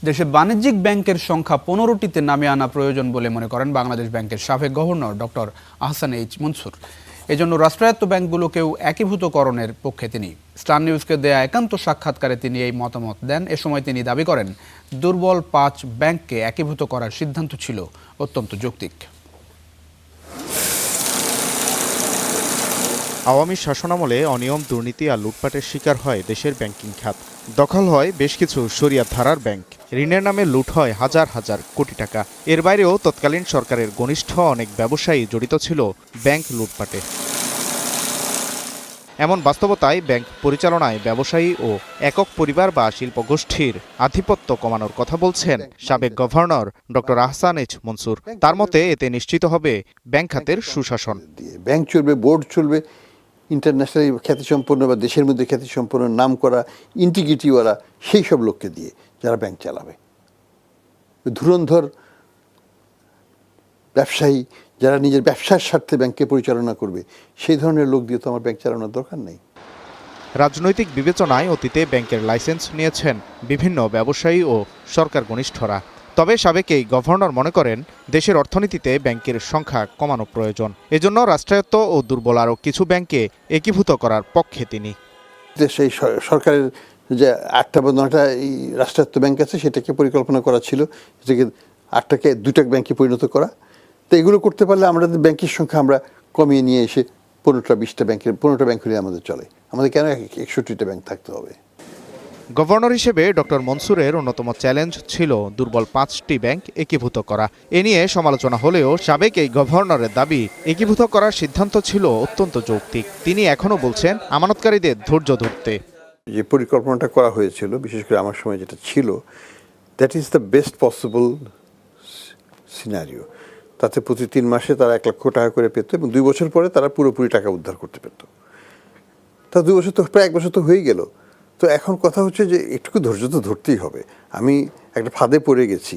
দেশে বাণিজ্যিক ব্যাংকের সংখ্যা 15টিতে নামিয়ে আনা প্রয়োজন বলে মনে করেন বাংলাদেশ ব্যাংকের সাবেক governor doctor Ahsan H Mansur. এজন্য রাষ্ট্রায়ত্ত ব্যাংকগুলোকেও একীভূতকরণের পক্ষে তিনি। স্টার নিউজকে দেয়া একান্ত সাক্ষাৎকারে তিনি এই মতামত দেন। এ সময় তিনি দাবি করেন, দুর্বল 5 ব্যাংককে একীভূত করার সিদ্ধান্ত ছিল অত্যন্ত যৌক্তিক। আওয়ামী শাসনামলে অনিয়ম, দুর্নীতি আর লুটপাটের শিকার হয় দেশের ব্যাংকিং খাত। দখল হয় বেশ কিছু শরিয়াত ধারার ব্যাংক। ঋণের নামে লুট হয় হাজার হাজার কোটি টাকা। এর বাইরেও তৎকালীন সরকারের ঘনিষ্ঠ অনেক ব্যবসায়ী জড়িত ছিল ব্যাংক লুটপাটে। এমন বাস্তবতায় ব্যাংক পরিচালনায় ব্যবসায়ী ও একক পরিবার বা শিল্পগোষ্ঠীর আধিপত্য কমানোর কথা বলছেন সাবেক governor doctor Ahsan H Mansur. তার মতে এতে নিশ্চিত হবে ব্যাংক খাতের সুশাসন। ব্যাংক চলবে, বোর্ড চলবে, ইন্টারন্যাশনালি খ্যাতিসম্পন্ন বা দেশের মধ্যে খ্যাতিসম্পন্ন নাম করা ইন্টিগ্রিটিওয়ালা সেই সব লোককে দিয়ে যারা ব্যাংক চালাবে। ধুরন্ধর ব্যবসায়ী যারা নিজের ব্যবসার স্বার্থে ব্যাংককে পরিচালনা করবে, সেই ধরনের লোক দিয়ে তো আমার ব্যাংক চালানোর দরকার নেই। রাজনৈতিক বিবেচনায় অতীতে ব্যাংকের লাইসেন্স নিয়েছেন বিভিন্ন ব্যবসায়ী ও সরকার ঘনিষ্ঠরা। তবে সাবেক এই গভর্নর মনে করেন, দেশের অর্থনীতিতে ব্যাংকের সংখ্যা কমানো প্রয়োজন। এজন্য রাষ্ট্রায়ত্ত ও দুর্বল আরও কিছু ব্যাংকে একীভূত করার পক্ষে তিনি। সেই সরকারের যে 8টা বা 9টা এই রাষ্ট্রায়ত্ত ব্যাংক আছে, সেটাকে পরিকল্পনা করা ছিল, সেটাকে 8টাকে 2টা ব্যাংকে পরিণত করা। তো এগুলো করতে পারলে আমাদের ব্যাংকের সংখ্যা আমরা কমিয়ে নিয়ে এসে 15টা ব্যাংক হলে আমাদের চলে। আমাদের কেন 61টা ব্যাংক থাকতে হবে? গভর্নর হিসেবে ডক্টর মনসুরের অন্যতম চ্যালেঞ্জ ছিল দুর্বল 5টি ব্যাংক একীভূত করা। এ নিয়ে সমালোচনা হলেও সাবেক এই গভর্নরের দাবি, একীভূত করার সিদ্ধান্ত ছিল অত্যন্ত যৌক্তিক। তিনি এখনও বলছেন, আমানতকারীদের ধৈর্য ধরতে। যে পরিকল্পনাটা করা হয়েছিল, বিশেষ করে আমার সময় যেটা ছিল, that is the best possible scenario. তাতে প্রতি 3 মাসে তারা 1 লক্ষ টাকা করে পেত এবং 2 বছর পরে তারা পুরোপুরি টাকা উদ্ধার করতে পেত। তা 2 বছর তো, প্রায় 1 বছর তো হয়ে গেল। তো এখন কথা হচ্ছে যে একটু ধৈর্য তো ধরতেই হবে। আমি একটা ফাঁদে পড়ে গেছি।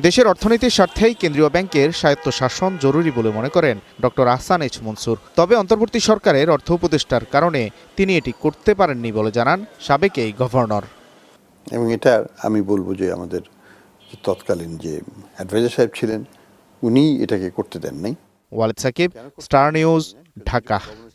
দেশের অর্থনীতির স্বার্থেই কেন্দ্রীয় ব্যাংকের স্বায়ত্তশাসন জরুরি বলে মনে করেন ডক্টর আহসান এইচ মনসুর। তবে অন্তর্বর্তী সরকারের অর্থ উপদেষ্টার কারণে তিনি এটি করতে পারেননি বলে জানান সাবেক এই গভর্নর। এবং এটা আমি বলবো যে আমাদের তৎকালীন যে অ্যাডভাইজার সাহেব ছিলেন, উনি এটাকে করতে দেন নাই। Walid Sakib, star news, Dhaka.